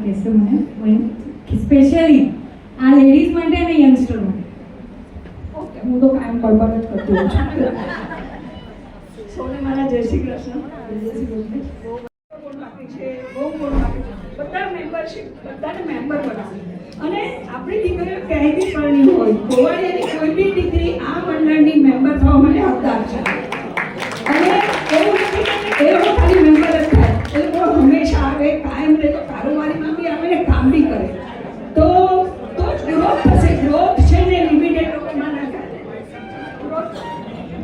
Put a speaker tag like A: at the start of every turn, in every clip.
A: કહેશે મને સ્પેશિયલી આ લેડીઝ માટે અને યંગસ્ટર માટે.
B: ઓકે, હું તો કાયમ બળબડ જ કરતી હોઉં છું. સૌને મારા જય શ્રી કૃષ્ણ. બધા મેમ્બરશીપ, બધાને મેમ્બર બનાવે અને આપણી દીકરીઓ કહેતી પરણી હોય ગોવાળિયાની કોઈ બી દીકરી આ મંડળની મેમ્બર થવા માટે હકદાર છે. અને એવું નથી કે એ લોકો ખાલી મેમ્બર જ થાય, એ લોકો હંમેશા આવે, કાયમ રહે, તો કારોબારીમાં બી આવે ને કામ બી કરે, તો જ ગ્રોથ થશે. ગ્રોથ છે ને લિમિટેડ લોકોમાં ના થાય.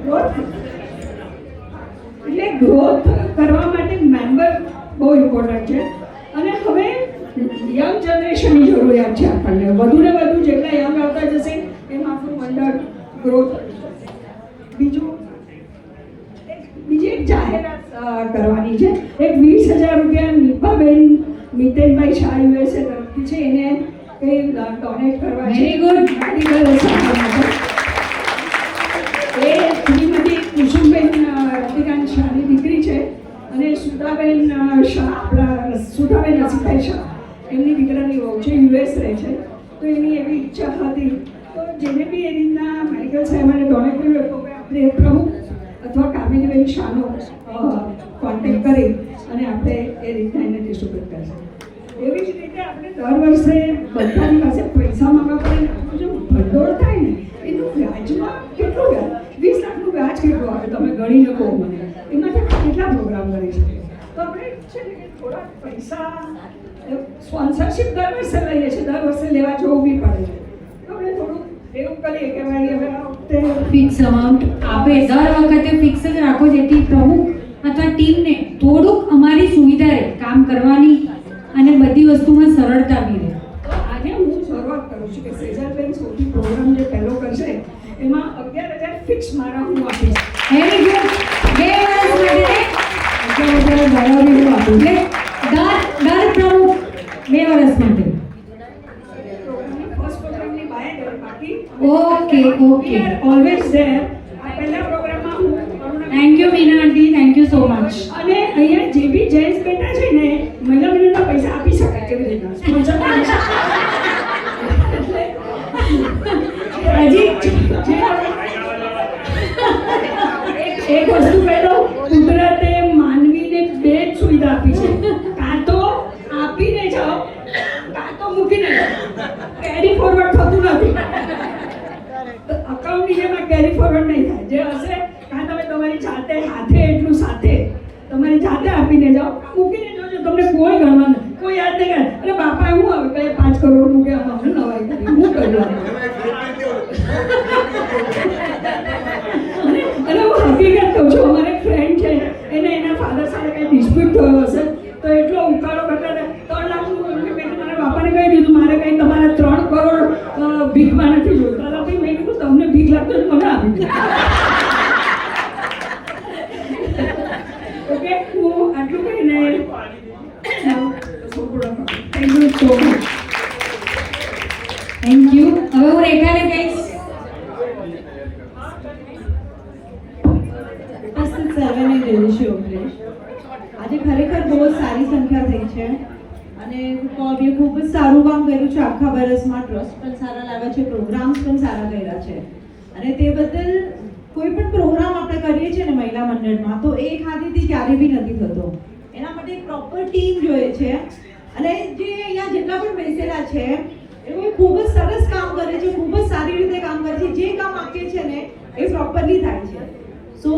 B: ગ્રોથ એટલે ગ્રોથ કરવા માટે મેમ્બર બહુ ઇમ્પોર્ટન્ટ છે. અને હવે યંગ જનરેશનની જરૂરિયાત છે આપણને. વધુ ને વધુ જેટલા યંગ આવતા જશે એમ આપણું મંડળ ગ્રોથ. બીજી એક જાહેરાત કરવાની છે. એક 20,000 રૂપિયા નિભાબેન મિતેનભાઈ શાહ USA તરફથી છે, એને કંઈ ડોનેટ કરવા છે.
A: Very good.
B: એ શ્રીમતી કુસુમબેન રતિકાંત શાહની દીકરી છે અને સુધાબેન શાહ, આપણા સુધાબેન રસિકભાઈ શાહ એમની દીકરાની વહુ છે, US રહે છે. તો એની એવી ઈચ્છા હતી, તો જેને બી એ રીતના મેડિકલ સાહેબને ડોનેટ કર્યું તો આપણે પ્રમુખ અથવા કામિનીબેન શાહનો કોન્ટેક્ટ કરી અને આપણે એ રીતના એને ડિસ્ટ્રીબ્યુટ કરશે. એવી જ રીતે આપણે દર વર્ષે બધાની પાસે પૈસા માંગવા પડે ને આપણું જે ભંડોળ થાય ને એનું વ્યાજમાં કેટલું વ્યાજ, 20 લાખનું વ્યાજ કેટલું આવે તમે ગણીને કહો મને, એમાંથી કેટલા પ્રોગ્રામ કરી શકીએ. તો આપણે છે ને કે થોડા પૈસા સ્પોન્સરશિપ દર વર્ષે લઈએ છીએ, દર વર્ષે લેવા જવું બી પડે છે. તો આપણે થોડું એવું કરીએ કે ભાઈ હવે આ વખતે
A: ફિક્સ અમાઉન્ટ આપે, દર વખતે ફિક્સ જ રાખો જેથી પ્રમુખ અથવા ટીમને થોડુંક અમારી સુવિધા રહે કામ કરવાની અને બધી વસ્તુમાં સરળતા બી રહે.
B: તો આજે હું શરૂઆત કરું છું કે સેજલબેન સૌથી પ્રોગ્રામ જે પહેલો કરશે એમાં 11,000 ફિક્સ મારા હું આપીશ.
A: Very good. 2 વર્ષ માટે 11,000 હું આપું એટલે દર પ્રમુખ 2 વર્ષ માટે.
B: ફર્સ્ટ પ્રોગ્રામની બાય બાકી
A: ઓકે ઓકે,
B: ઓલવેઝ ધેર. આ પહેલા પ્રોગ્રામમાં હું
A: thank you Meena aunty, thank you so much.
B: અને અહીંયા જે બી જેન્ટ્સ બેઠા છે ને મહિના મહિનાના પૈસા આપી શકાય કેવી રીતના સ્પોન્સર કરી શકાય. એક વસ્તુ કહી દઉં, કુદરતે માનવીને 2 જ સુવિધા આપી છે, કાં તો આપીને જાઓ કાં તો મૂકીને જાઓ. કેરી ફોરવર્ડ થતું નથી. તો અકાઉન્ટની જેમ કેરી ફોરવર્ડ નહીં થાય. જે હશે કાં તમે તમારી જાતે હાથે એટલું સાથે તમારી જાતે આપીને જાઓ, મૂકીને જોજો તમને કોઈ ગણવા નથી, કોઈ યાદ નહીં કરે અરે બાપા હું આવે કઈ 5 કરોડ મૂકે આમાં હું નવાઈ કરી હું કર્યું. અને હું હકીકત કહું છું, અમારે એક ફ્રેન્ડ છે એને એના ફાધર સાથે કંઈ ડિસ્પ્યુટ થયો હશે તો એટલો ઉકાળો કરતા હતા 3 લાખનું મેં મારા બાપાને કહી દીધું મારે કંઈ તમારા 3 કરોડ ભીખમાં નથી જોઈતા. ભાઈ મેં કીધું તમને ભીખ લાગતો જ મને આપી દે. ઓકે, હું આટલું કહીને thank you so much.
A: Thank you. હવે હું રેખાને કહીશ.
C: સર્વેને જોયું છે ઉપલેશ. આજે ખરેખર બહુ સારી સંખ્યા થઈ છે અને કોબીએ ખૂબ જ સારું કામ કર્યું છે. આખા વર્ષમાં ટ્રસ્ટ પણ સારા લાવ્યા છે, પ્રોગ્રામ્સ પણ સારા કર્યા છે અને તે બદલ કોઈ પણ પ્રોગ્રામ આપણે કરીએ છીએ ને મહિલા મંડળમાં તો એક હાથેથી ક્યારે બી નથી થતો. એના માટે એક પ્રોપર ટીમ જોઈએ છે અને જે અહીંયા જેટલા પણ બેસેલા છે એ ખૂબ જ સરસ કામ કરે છે, ખૂબ જ સારી રીતે કામ કરે છે. જે કામ આપીએ છીએ ને એ પ્રોપરલી થાય છે. So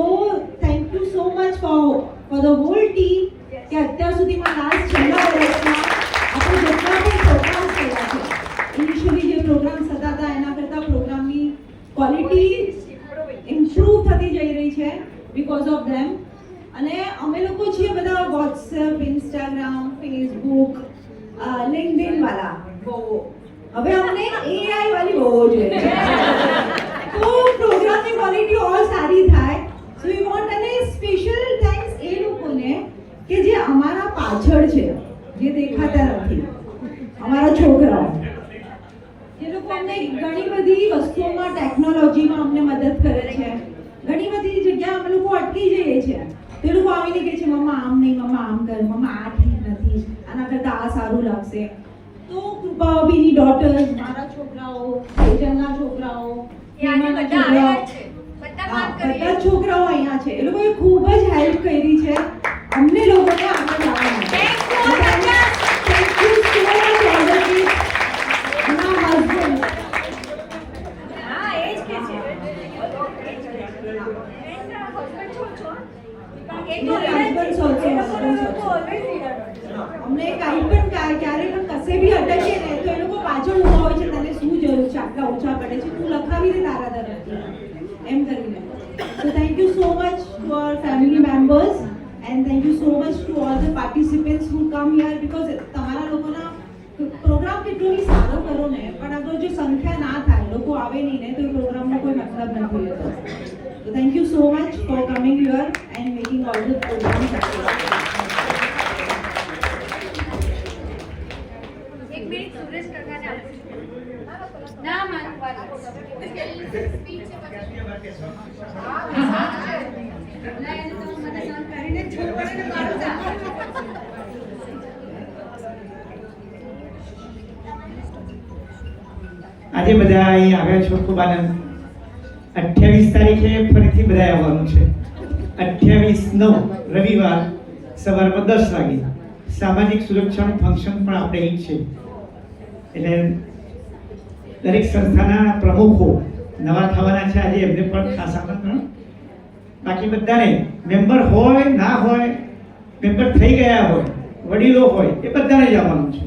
C: thank you so much for the whole team કે અત્યાર સુધીમાં લાસ્ટ છેલ્લા વર્ષમાં આપણે જેટલા પણ પ્રોગ્રામ્સ કર્યા છે, ઇનિશિયલી જે પ્રોગ્રામ્સ થતા હતા એના કરતાં પ્રોગ્રામની ક્વોલિટી ઇમ્પ્રૂવ થતી જઈ રહી છે બીકોઝ ઓફ ધેમ. અને અમે લોકો છીએ બધા વોટ્સએપ, ઇન્સ્ટાગ્રામ, ફેસબુક, લિંક્ડઇન વાળા બહુ. હવે અમને AI વાળી બહુ જોઈએ તો પ્રોગ્રામની ક્વોલિટી ઓર સારી થાય. સો વી વોન્ટ અને સ્પેશિયલ થેન્ક્સ એ લોકોને કે જે અમારા પાછળ છે, જે દેખાતા નથી, અમારા છોકરાઓ જે લોકો અમને ઘણી બધી વસ્તુઓમાં ટેકનોલોજીમાં અમને મદદ કરે છે. ઘણી બધી જગ્યાએ અમે લોકો અટકી જઈએ છીએ તે લોકો આવીને કહે છે મમ્મા આમ નહીં, મમ્મા આમ કર, મમ્મા આ ઠીક નથી, આના કરતાં આ સારું સારું લાગશે. તો કૃપાબીની ડોટર્સ, મારા છોકરાઓ, તેજલના છોકરાઓ, હેમાના છોકરાઓ, બધા છોકરાઓ અહીંયા છે. એ લોકોએ ખૂબ જ હેલ્પ કરી છે અમને લોકોને આગળ લાવવા માટે. Thank you so much all of you. And my husband. અમને કાંઈ પણ ક્યારે પણ કશે બી અટકીએ ને તો એ લોકો પાછળ ઊભા હોય છે, તને શું જરૂર છે, આટલા ઓછા પડે છે, તું લખાવી દે તારા તરફથી એમ કરીને. So thank you so much to our family members and thank you so much to all the participants who come here because તમારા લોકોના પ્રોગ્રામ કેટલો બી સારો કરો ને પણ અગર જો સંખ્યા ના થાય, લોકો આવે નહીં ને તો એ પ્રોગ્રામનો કોઈ મતલબ નથી રહેતો. So thank you so much for coming here and making all the programs successful.
A: એક મિનિટ સુરેશ કાકાને આપું ના માનવા
D: આજે બધા અહીં આવ્યા છો, ખૂબ આનંદ. 28 તારીખે ફરીથી બધા આવવાનું છે. 28/9 રવિવાર સવારમાં 10 વાગે સામાજિક સુરક્ષાનું ફંક્શન પણ આપણે અહીં છે. એટલે દરેક સંસ્થાના પ્રમુખો નવા થવાના છે, આજે એમને પણ ખાસ આમંત્રણ. બાકી બધાને મેમ્બર હોય ના હોય, મેમ્બર થઈ ગયા હોય, વડીલો હોય, એ બધાને જ આવવાનું છે.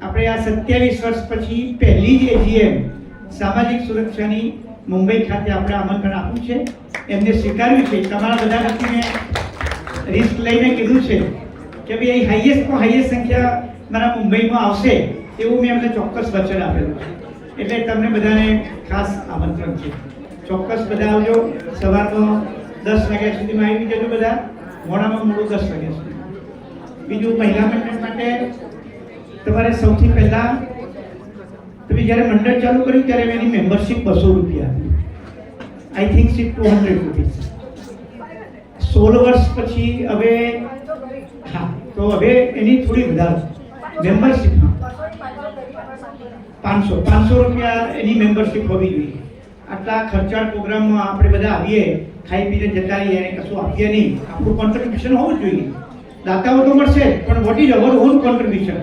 D: આપણે આ 27 વર્ષ પછી પહેલી જ એજીએમ સામાજિક સુરક્ષાની મુંબઈ ખાતે આપણે આમંત્રણ આપ્યું છે, એમને સ્વીકાર્યું છે. તમારા બધા વ્યક્તિને રિસ્ક લઈને કીધું છે કે ભાઈ હાઈએસ્ટમાં હાઈએસ્ટ સંખ્યા મારા મુંબઈમાં આવશે એવું મેં એમને ચોક્કસ વચન આપેલું છે. એટલે તમને બધાને ખાસ આમંત્રણ છે. ચોક્કસ બધા આવજો. સવારમાં 10 વાગ્યા સુધીમાં આવી જજો બધા, મોડામાં મોડું 10 વાગ્યા સુધી. બીજું મહિલા મંડળ માટે તમારે સૌથી પહેલા તમે જ્યારે મંડળ ચાલુ કર્યું ત્યારે એની મેમ્બરશિપ 200 રૂપિયા હતી. I think 200 rupees. 16 વર્ષ પછી હવે હા તો હવે એની થોડી વધારે મેમ્બરશિપ 500 રૂપિયા એની મેમ્બરશિપ હોવી જોઈએ. આટલા ખર્ચાળ પ્રોગ્રામમાં આપણે બધા આવીએ, ખાઈ પીને જતા રહીએ અને કશું આપીએ નહીં. આપણું કોન્ટ્રીબ્યુશન હોવું જોઈએ. દાતાઓ તો મળશે પણ what is our own contribution?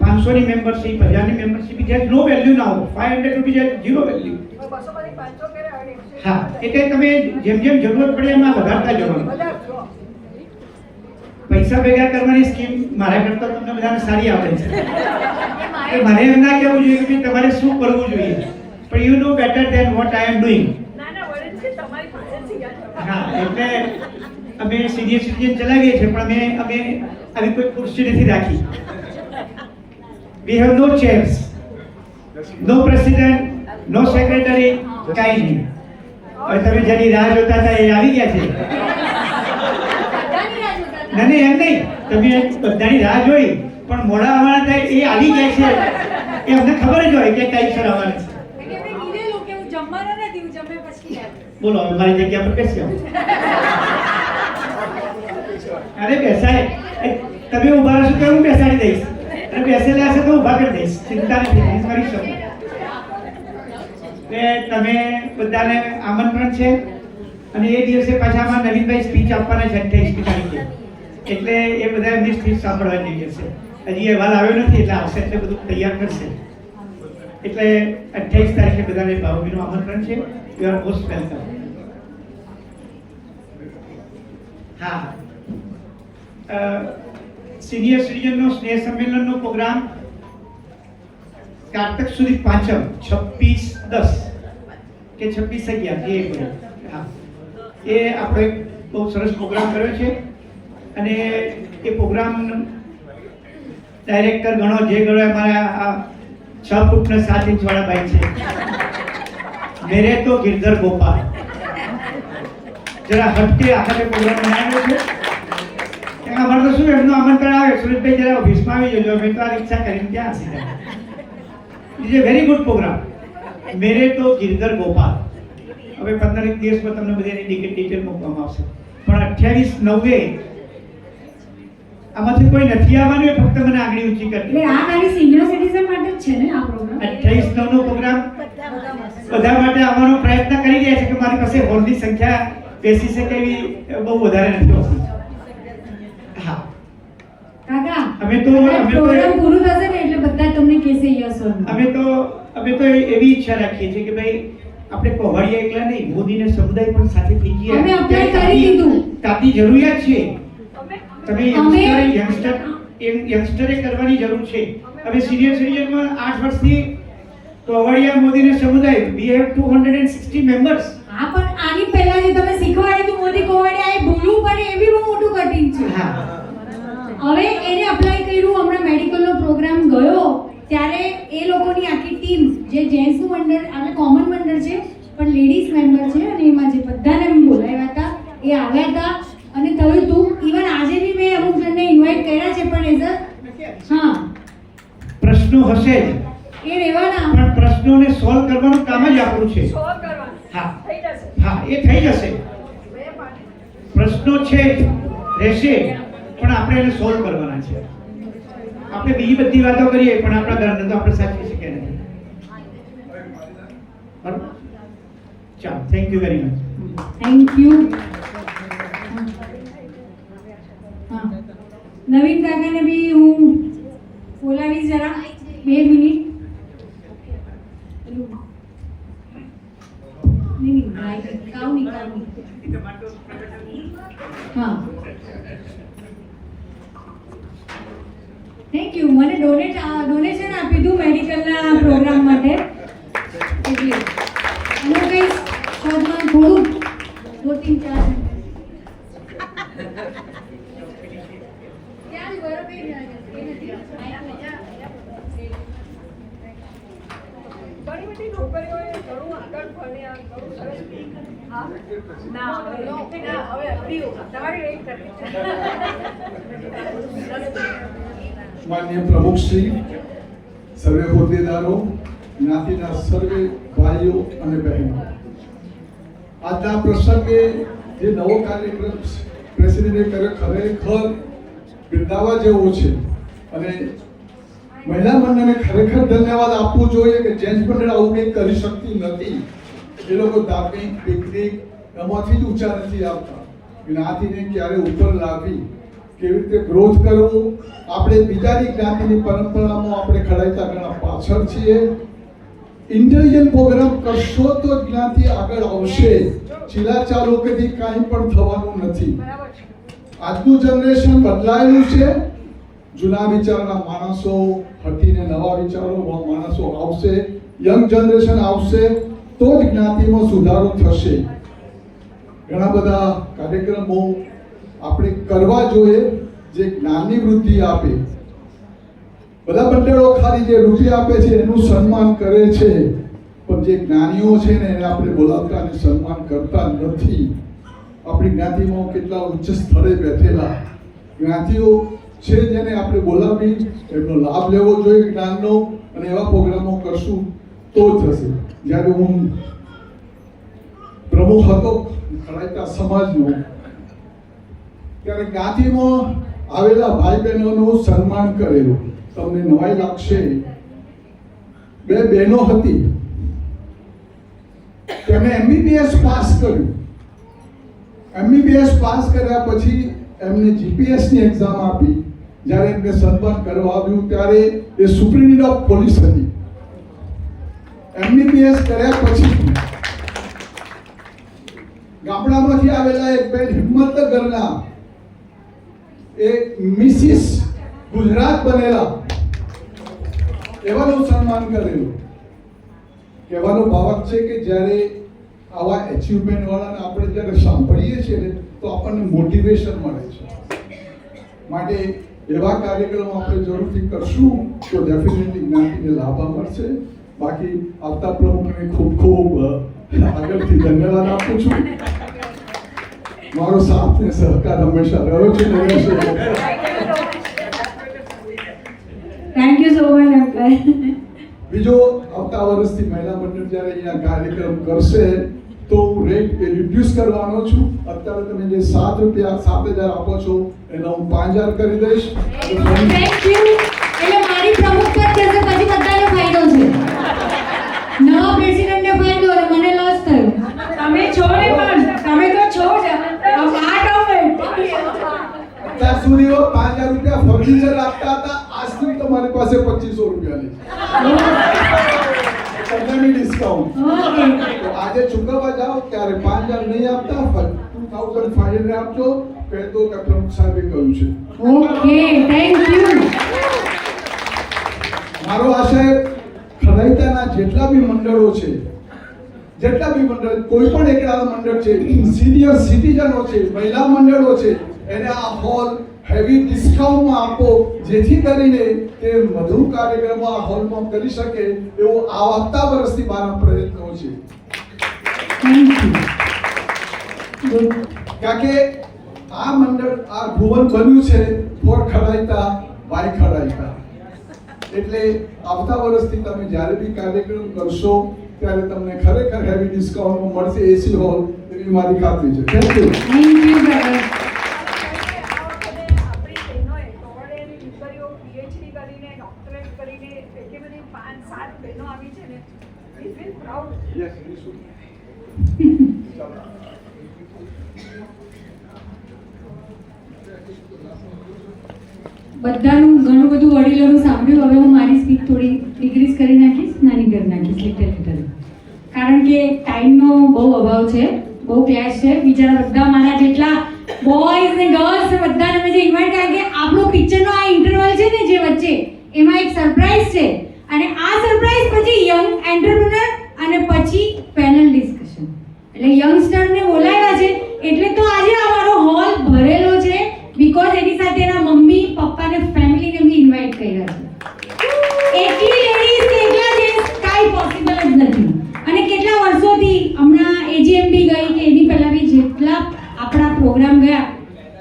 D: 500 ની મેમ્બરશિપ, 1000 ની membership is no value now. 500 rupees is zero value. હા, એટલે તમે જેમ જેમ જરૂરત પડે એમાં વધારતા જવાનું. પૈસા ભેગા કરવાની સ્કીમ મારા કરતા તમને બધાને સારી આવડે છે. મને એમ ના કહેવું જોઈએ કે તમારે શું કરવું જોઈએ, પણ you know better than what I am doing. હા, એટલે અમે સિનિયર સિટીઝન ચલાવીએ છીએ પણ અમે આવી કોઈ ખુરશી નથી રાખી. We have no chairs, no president, no secretary, કાંઈ નહીં. હવે તમે જેની રાહ જોતા હતા એ આવી ગયા છે. ના નહીં, એમ નહીં, તમે બધાની રાહ જોઈ પણ મોડા આવવાના હતા એ આવી ગયા છે. એ અમને ખબર જ હોય કે કઈ સર આવવાના છે. બોલો, હવે મારી જગ્યા પર બેસ્યો. અરે બેસાય, તમે ઉભા રહેશો તો હું બેસાડી દઈશ. બેસેલા હશે તો ઉભા કરી દઈશ, ચિંતા નથી, કરી શકો. તમે બધાને આમંત્રણ છે. અને એ દિવસે પાછા આમાં નવીનભાઈ સ્પીચ આપવાના છે 28મી તારીખે. એટલે એ બધા એમની સ્પીચ સાંભળવાની જશે. હજી અહેવાલ આવ્યો નથી એટલે આવશે એટલે બધું તૈયાર કરશે. એટલે 28 તારીખે બધાને ભાવભીનું આમંત્રણ છે. You are most welcome. હા, સિનિયર સિટીઝનનો સ્નેહ સંમેલનનો પ્રોગ્રામ કારતક સુધી પાંચમ 26/10 કે 26/11 જે હોય. હા, એ આપણે બહુ સરસ પ્રોગ્રામ કર્યો છે. અને એ પ્રોગ્રામ ડાયરેક્ટર ગણો જે ગણો અમારા આ 6 ફૂટના 7 ઇંચ વાળા ભાઈ છે. મેરે તો ગિરધર ગોપાલ જરા હટકે આખા પ્રોગ્રામ બનાવ્યો છે. અમારે તો શું એમનું આમંત્રણ આવે, સુરેશભાઈ જરા ઓફિસમાં આવી જજો, મેં તો આ રિક્ષા કરીને ત્યાં હસી. Is a very good programme. મેરે તો ગિરધર ગોપાલ. હવે 15 દિવસમાં તમને બધી એની ટિકિટ ડિટેલ મૂકવામાં આવશે. પણ 28/9 આમાંથી કોઈ નથી આવવાનું, એ ફક્ત મને આંગળી ઊંચી કરી.
A: એટલે આ ખાલી સિનિયર સિટીઝન માટે જ છે ને આ પ્રોગ્રામ?
D: 28/9 નો પ્રોગ્રામ બધા માટે આવવાનો પ્રયત્ન કરી રહ્યા છે કે મારી પાસે હોલની સંખ્યા બેસી શકે એવી બહુ વધારે નથી હોતી. હા,
A: કાકા
D: અમે તો
A: પ્રોગ્રામ પૂરું થશે ને એટલે બધા તમને કહેશે યસ ઓર નો.
D: અમે તો એવી ઈચ્છા રાખીએ છીએ કે ભાઈ આપણે કોહડિયા એકલા નહીં, મોદીને સમુદાય પણ સાથે થઈ ગયા.
A: અમે apply કરી દીધું.
D: તાતી જરૂરિયાત છે. તમે યંગસ્ટરે કરવાની જરૂર છે. હવે સિનિયર સિટીઝનમાં 8 વર્ષથી કોહડિયા મોદીને સમુદાય we have 260 members.
A: હા, પણ આની પહેલા જે તમે શીખવાડ્યું હતું મોદી કોવાડિયા એ ભૂલવું પડે એ બી બહુ મોટું કઠિન છે.
D: હા,
A: હવે એને અપ્લાય કર્યું, હમણાં મેડિકલનો પ્રોગ્રામ ગયો ત્યારે એ લોકોની આખી ટીમ જે જેન્ટ્સનું મંડળ આપણે કોમન મંડળ છે પણ લેડીઝ મેમ્બર છે અને એમાં જે બધાને બોલાવ્યા હતા એ આવ્યા હતા અને થયું હતું. ઇવન આજે બી મેં અમુક જણને ઇન્વાઇટ કર્યા છે પણ એઝ હા
D: પ્રશ્નો હશે જ,
A: એ રહેવાના.
D: પણ પ્રશ્નોને સોલ્વ કરવાનું કામ જ આપણું છે. હા હા, એ થઈ જશે. પ્રશ્નો છે રહેશે પણ આપણે એને સોલ્વ કરવાના છે. આપણે બીજી બધી વાતો કરીએ પણ આપણા ઘરને તો આપણે સાચવી શકીએ નહીં. બરાબર? ચાલો, thank you very much.
A: Thank you. હા, નવીન કાકાને બી હું બોલાવીશ જરા 2 મિનિટ. નહીં કાવ નહીં. હા, થેન્ક યુ. મને ડોનેશન આપી હતું મેડિકલના પ્રોગ્રામ માટે એટલે હું કઈ શોધમાં થોડું 2-3-4
E: માનનીય પ્રમુખ શ્રી, સર્વે હોદ્દેદારો, જ્ઞાતિના સર્વે ભાઈઓ અને બહેનો, આજના પ્રસંગે જે નવો કાર્યક્રમ પ્રેસિડેન્ટે કર્યો ખરેખર બિરદાવવા જેવો છે અને મહિલા મંડળને ખરેખર ધન્યવાદ આપવું જોઈએ કે જેન્ટ્સ મંડળ આવું કંઈ કરી શકતી નથી. એ લોકો ધાર્મિક પિકનિક એમાંથી જ ઊંચા નથી આવતા. જ્ઞાતિને ક્યારે ઉપર લાવી, કેવી રીતે ગ્રોથ કરવું, આપણે બીજાની જ્ઞાતિની પરંપરામાં આપણે ખડાઈતા ઘણા પાછળ છીએ. ઇન્ટેલિજન્ટ પ્રોગ્રામ કરશો તો જ્ઞાતિ આગળ આવશે. ચીલા ચાલુકેથી કાંઈ પણ થવાનું નથી. આજનું જનરેશન બદલાયેલું છે. જૂના વિચારના માણસો હટીને નવા વિચારો માણસો આવશે, યંગ જનરેશન આવશે તો જ જ્ઞાતિમાં સુધારો થશે. ઘણા બધા કાર્યક્રમો આપણે કરવા જોઈએ જે જ્ઞાનની વૃદ્ધિ આપે. બધા મંડળો ખાલી જે રૂપિયા આપે છે એનું સન્માન કરે છે પણ જે જ્ઞાનીઓ છે ને એને આપણે બોલાવતા અને સન્માન કરતા નથી. આપણી જ્ઞાતિમાં કેટલા ઉચ્ચ સ્થળે બેઠેલા જ્ઞાતિઓ છે જેને આપણે બોલાવી એમનો લાભ લેવો જોઈએ જ્ઞાનનો, અને એવા પ્રોગ્રામો કરશું તો થશે. જ્યારે હું પ્રમુખ હતો ખડાઈતા સમાજનો ત્યારે જ્ઞાતિમાં આવેલા ભાઈ બહેનોનું સન્માન કરેલું. તમને નવાઈ લાગશે, 2 બહેનો હતી, તેમણે MBBS પાસ કર્યું. MBBS પાસ કર્યા પછી એમને GPS ની એક્ઝામ આપી. જ્યારે એમને સન્માન કરવા આવ્યું ત્યારે એ સુપ્રિન્ટેન્ડન્ટ ઓફ પોલીસ હતી. MBBS કર્યા પછી ગામડામાંથી આવેલા એક બેન હિંમતનગરના એક મિસિસ ગુજરાત બનેલા, એવાનું સન્માન કરેલું. કહેવાનો ભાવ છે કે જ્યારે આવા એચિવમેન્ટ વાળાને આપણે જ્યારે સાંભળીએ છીએ ને તો આપણને મોટિવેશન મળે છે. માટે એવા કાર્યક્રમો આપણે જરૂરથી કરશું તો ડેફિનેટલી જ્ઞાતિને લાભ મળશે. બાકી આવતા પ્રમુખને ખૂબ ખૂબ આગળથી ધન્યવાદ આપું છું. મારો સાથ ને સહકાર હંમેશા રહ્યો છે ને રહેશે.
A: Thank you so much uncle.
E: બીજો આવતા વર્ષથી મહિલા મંડળ જ્યારે અહીંયા કાર્યક્રમ કરશે તો હું રેટ એ રિડ્યુસ કરવાનો છું. અત્યારે તમે જે 7,000 આપો છો એનો હું 5,000 કરી દઈશ.
A: Thank you. એટલે મારી પ્રમુખ પદ જશે પછી બધાને ફાયદો છે. નવા પ્રેસિડેન્ટને ફાયદો અને મને લોસ થયો.
B: તમે છો ને પણ તમે તો છો જ પાર્ટ ઓફ ઇટ.
E: અત્યાર સુધી 5,000 રૂપિયા ફર્નિચર આપતા હતા, આજથી તમારી પાસે 2,500 રૂપિયા લે તમને ડિસ્કાઉન્ટ.
A: ઓકે.
E: તો આજે ચૂકવવા જાઓ ત્યારે 5,000 નહીં આપતા, 2,500 આપજો. પહેલો કે પ્રમુખ સાહેબે કહ્યું છે.
A: Okay, thank you.
E: મારો આશય ખરાઈતાના જેટલા બી મંડળો છે, કોઈ પણ એકલા મંડળ છે, સિનિયર સિટીઝનો છે, મહિલા મંડળો છે, એને આ હોલ હેવી ડિસ્કાઉન્ટમાં આપો, જેથી કરીને તે વધુ કાર્યક્રમો આ હોલમાં કરી શકે એવો આવતા વર્ષથી મારા પ્રયત્નો છે.
A: Thank you.
E: કારણ કે આ મંડળ આ ભુવન બન્યું છે ફોર ખરાઈતા બાય ખરાઈતા. એટલે આવતા વર્ષથી તમે જ્યારે બી કાર્યક્રમ કરશો ત્યારે તમને ખરેખર હેવી ડિસ્કાઉન્ટ મળશે એસી હોલ, એવી મારી ખાતરી છે. Thank you.
A: Thank you brother.
B: આપણી બહેનોએ તોડે એની દીકરીઓ PhD કરીને ડોક્ટરેટ કરીને એટલી બધી 5-7 બહેનો આવી છે ને, વી feel proud.
E: Yes, very good.
A: બધાનું ઘણું બધું વડીલોનું સાંભળ્યું. હવે હું મારી સ્પીચ થોડી ડિક્રીઝ કરી નાખીશ, નાની કરી નાખીશ લિટલ. કારણ કે ટાઈમનો બહુ અભાવ છે, બહુ ક્લેશ છે. બિચારા બધા મારા જેટલા બોયઝ ને ગર્લ્સ ને બધાને મેં જે ઇન્વાઇટ કર્યા કે આપણો પિક્ચરનો આ ઇન્ટરવલ છે ને જે વચ્ચે, એમાં એક સરપ્રાઈઝ છે. અને આ સરપ્રાઈઝ પછી યંગ એન્ટરપ્રેન્યોર અને પછી પેનલ ડિસ્કશન. એટલે યંગસ્ટરને બોલાવ્યા છે એટલે તો આજે અમારો હોલ ભરેલો છે, બીકોઝ એની સાથે એના મમ્મી પપ્પાને ફેમિલીને બી ઇન્વાઇટ કર્યા છે. એટલી લેડીઝ કે એટલા જેન્ટ્સ કાંઈ પોસિબલ જ નથી. અને કેટલા વર્ષોથી હમણાં AGM બી ગઈ કે એની પહેલા બી જેટલા આપણા પ્રોગ્રામ ગયા,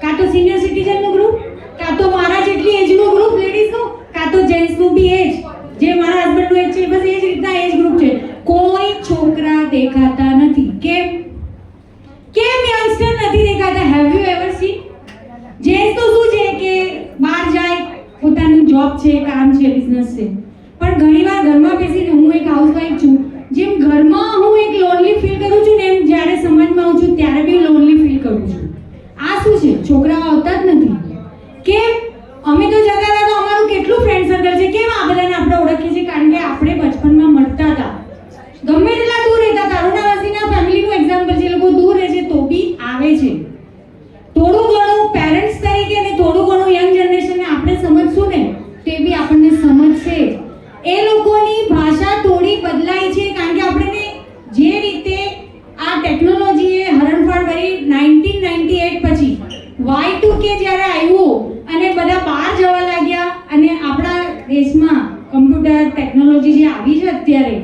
A: કાં તો સિનિયર સિટીઝનનું ગ્રુપ, કાં તો મારા જેટલી એજનું ગ્રુપ લેડીઝનું, કાં તો જેન્ટ્સનું બી એજ, જે મારા હસબન્ડનું એજ છે બસ એ જ રીતના એજ ગ્રુપ છે. કોઈ છોકરા દેખાતા નથી. કેમ યંગસ્ટર નથી દેખાતા? Have you ever scene? Gents તો શું છે કે બહાર જાય, પોતાનું જોબ છે, કામ છે, બિઝનેસ છે, પણ ઘણીવાર ઘરમાં બેસીને, હું એક હાઉસવાઈફ છું, જેમ ઘરમાં હું એક લોનલી ફીલ કરું છું ને, એમ જ્યારે સમાજમાં આવું છું ત્યારે બી લોનલી ફીલ કરું છું. આ શું છે? છોકરાઓ આવતા જ નથી. કેમ? અમે તો જતા હતા તો અમારું કેટલું ફ્રેન્ડ સર્કલ છે. કેમ આ બધાને આપણે ઓળખીએ છીએ? કારણ કે આપણે બચપનમાં મળતા હતા, ગમે તેટલા દૂર રહેતા હતા. અરુણાવાસીના ફેમિલીનું એક્ઝામ્પલ છે, લોકો દૂર રહે છે તો બી આવે છે. થોડું ઘણું પેરેન્ટ્સ તરીકે ને થોડું ઘણું યંગ જનરેશનને આપણે સમજશું ને તે બી આપણને સમજશે. એ લોકોની ભાષા થોડી બદલાઈ છે કારણ કે આપણે જે રીતે આ ટેકનોલોજીએ હરણફાળ ભરી 1998 પછી Y2K જ્યારે આવ્યું અને બધા બહાર જવા લાગ્યા અને આપણા દેશમાં કમ્પ્યુટર ટેકનોલોજી જે આવી છે અત્યારે,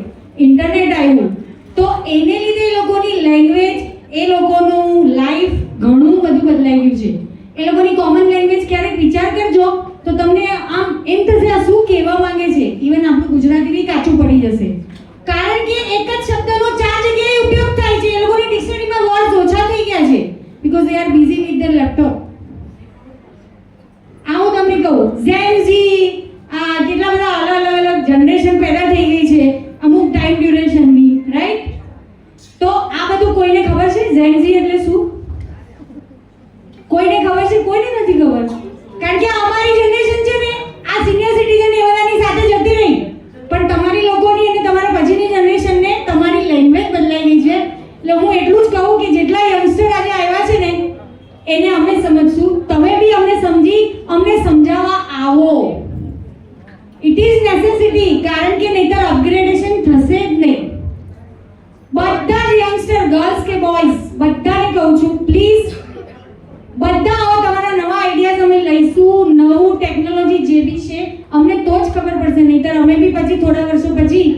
A: ઇન્ટરનેટ આવ્યું, તો એને લીધે એ લોકોની લેંગ્વેજ, એ લોકોનું લાઈફ ઘણું બધું બદલાઈ ગયું છે. એ લોકોની કોમન લેંગ્વેજ ક્યારેક વિચાર કરજો તો તમને આમ એમ થશે આ શું કહેવા માંગે છે. ઇવન આપણું ગુજરાતી બી કાચું પડી જશે કારણ કે એક જ શબ્દનો 4 જગ્યાએ ઉપયોગ થાય છે. એ લોકોની ડિક્શનરીમાં વર્ડ્સ ઓછા થઈ ગયા છે because they are busy with their laptop. આવું તમને કહું, ઝેન ઝી, આ કેટલા બધા અલગ જનરેશન પેદા થઈ ગઈ છે અમુક ટાઈમ ડ્યુરેશનની, રાઈટ? તો આ બધું કોઈને ખબર છે ઝેન ઝી એટલે શું? કોઈને ખબર છે? કોઈને નથી ખબર. કારણ કે અમારી જનરેશન છે ને આ સિનિયર સિટીઝન એ બધાની સાથે જતી રહી, પણ તમારી લોકોની અને તમારા પછીની જનરેશનને તમારી લેંગ્વેજ બદલાઈ ગઈ છે. એટલે હું એટલું જ કહું કે જેટલા યંગસ્ટર આજે આવ્યા છે ને એને અમે સમજશું, તમે બી અમને સમજી અમને સમજાવવા આવો. ઇટ ઇઝ નેસેસિટી, કારણ કે નહીતર અપગ્રેડેશન થશે જ નહીં. બધા જ યંગસ્ટર, ગર્લ્સ કે બોયઝ, બધાને કહું છું પ્લીઝ બધા આવો, તમારા નવા આઈડિયાઝ અમે લઈશું, નવું ટેકનોલોજી જે બી છે અમને તો જ ખબર પડશે. નહીતર અમે બી પછી થોડા વર્ષો પછી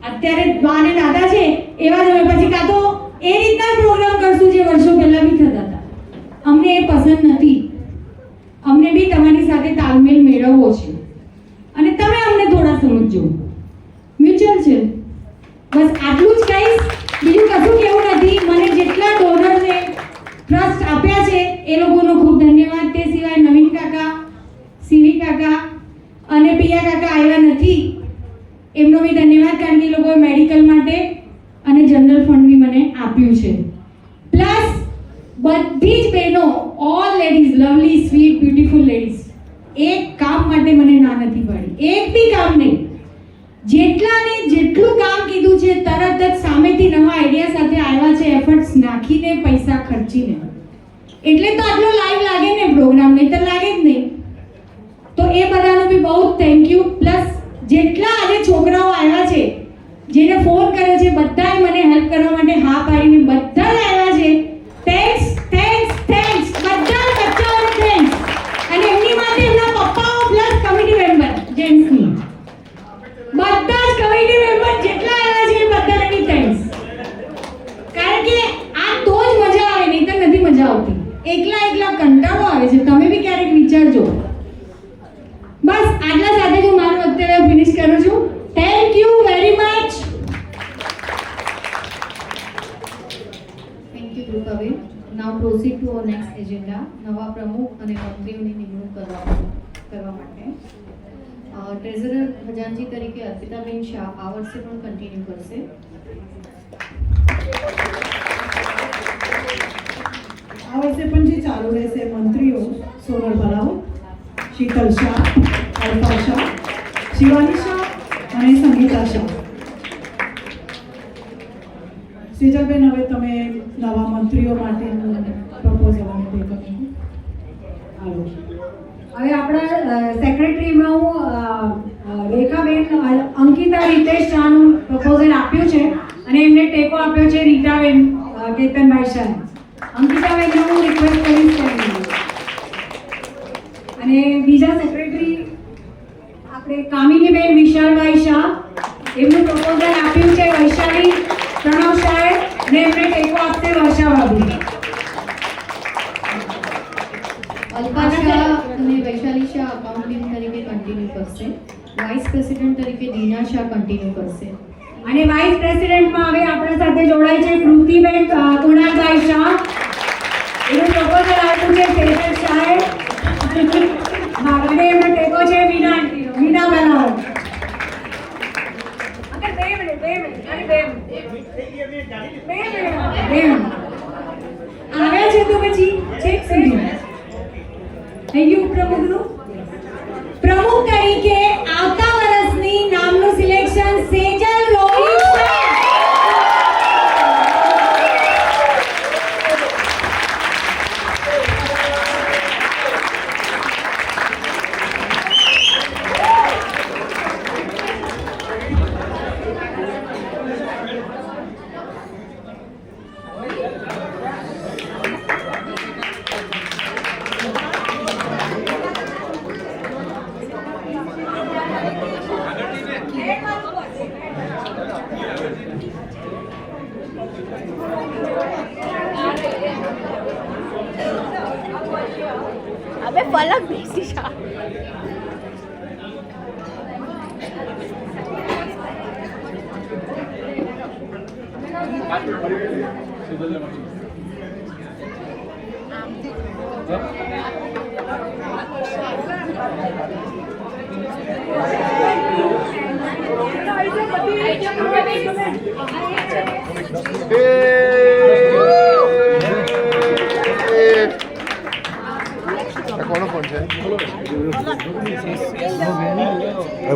A: અત્યારે બા ને દાદા છે એવા જ અમે પછી કાં તો એ રીતના પ્રોગ્રામ કરશું જે વર્ષો પહેલા બી થતા હતા. અમને એ પસંદ નથી. અમને બી તમારી સાથે તાલમેલ મેળવવો છે અને તમે અમને થોડા સમજજો. મ્યુચ્યુઅલ છે. બસ આટલું જ કહીશ. બીજું કશું કેવું નથી. મને જેટલા ડોનર્સે ટ્રસ્ટ આપ્યા છે એ લોકોનો ખૂબ ધન્યવાદ. તે સિવાય નવીન કાકા, સીવી કાકા અને પિયા કાકા આવ્યા નથી, એમનો બી ધન્યવાદ, કારણ કે એ લોકોએ મેડિકલ માટે અને જનરલ ફંડ બી મને આપ્યું છે. પ્લસ બધી જ બહેનો, all ladies, lovely, sweet, beautiful ladies, એક કામ માટે મને ના નથી પાડી, એક બી કામ નહીં. જેટલાને જેટલું કામ કીધું છે તરત જ સામેથી નવા આઈડિયા સાથે આવ્યા છે, એફર્ટ્સ નાખીને, પૈસા ખર્ચીને. એટલે તો આટલો લાઈવ લાગે ને પ્રોગ્રામ, નહીં તો લાગે જ નહીં. તો એ બધાનો બી બહુ થેન્ક યુ. પ્લસ જેટલા આજે છોકરાઓ આવ્યા છે, જેને ફોન કર્યો છે, બધાએ મને હેલ્પ કરવા માટે હા પાડીને બધા જ આવ્યા છે. થેન્ક્સ, થેન્ક્સ, થેન્ક્સ, બધા બચ્ચાઓને થેન્ક્સ. અને એમની માટે એમના પપ્પાઓ પ્લસ કમિટી મેમ્બર જેન્ટ્સની બધા જ કમિટી મેમ્બર જેટલા આવ્યા છે એ બધાને બી થેન્ક્સ. કારણ કે આ તો જ મજા આવે, નહીં તો નથી મજા આવતી. એકલા એકલા કંટાળો આવે છે. તમે બી ક્યારેક વિચારજો. બસ આટલા સાથે હું મારું અત્યારે ફિનિશ કરું છું. Thank you very much.
F: Thank you, Dhruvabe. Now proceed to our next agenda. નવા પ્રમુખ અને મંત્રીઓની નિમણૂક કરવા માટે ટ્રેઝરર ખજાનચી તરીકે અર્પિતાબેન શાહ આ વર્ષે પણ કન્ટિન્યુ કરશે.
C: આ વર્ષે પણ જે ચાલુ રહેશે મંત્રીઓ સોનલ ભલાઉ, શીતલ શાહ, અલ્પા શાહ, શિવાની શાહ અને સંગીતા શાહ. સેજલબેન, હવે તમે નવા મંત્રીઓ માટેનું પ્રપોઝલ અને તે કરો. હાલો.
A: હવે આપણા સેક્રેટરીમાં હું રેખાબેન અંકિતા રીતેશ શાહનું પ્રપોઝલ આપ્યું છે અને એમને ટેકો આપ્યો છે રીટાબેન કેતનભાઈ શાહ. અંકિતાબેનને હું રિક્વેસ્ટ કરીશ. અને બીજા સેક્રેટરી આપણે કામિનીબેન વિશાલભાઈ શાહ, એમનું પ્રપોઝલ આપ્યું છે વૈશાલી પ્રણવ શાહે અને એમને ટેકો આપશે વર્ષા ભાભી.
F: અલ્પા શાહ અને વૈશાલી શાહ અકાઉન્ટ ટીમ તરીકે કન્ટિન્યુ કરશે. વાઇસ પ્રેસિડેન્ટ તરીકે દીના શાહ કન્ટિન્યુ કરશે.
A: અને વાઇસ પ્રેસિડેન્ટમાં હવે આપણા સાથે જોડાય છે કૃતિબેન કુણાલભાઈ શાહ. એનું પ્રપોઝલ આપ્યું છે સેજલ શાહે અને એમનો ટેકો છે મીના બનાવ. આવ્યા છે તો પછી ચેક કરી. થઈ ગયું પ્રમુખનું. પ્રમુખ તરીકે આવતા વર્ષની નામનું સિલેક્શન સેજલ રોહિત શાહ.
G: अबे पलक बेसी शाह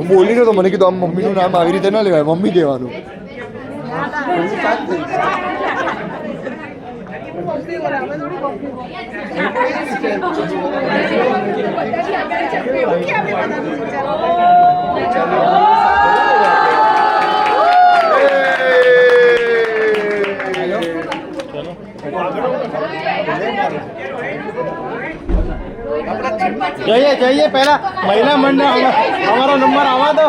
H: બોલી ને તો મને કીધું આમ મમ્મીનું નામ આવી રીતે ના લેવાય, મમ્મી કહેવાનું.
I: જઈએ પહેલા મહિલા મંડળ અમારો નંબર આવા દો.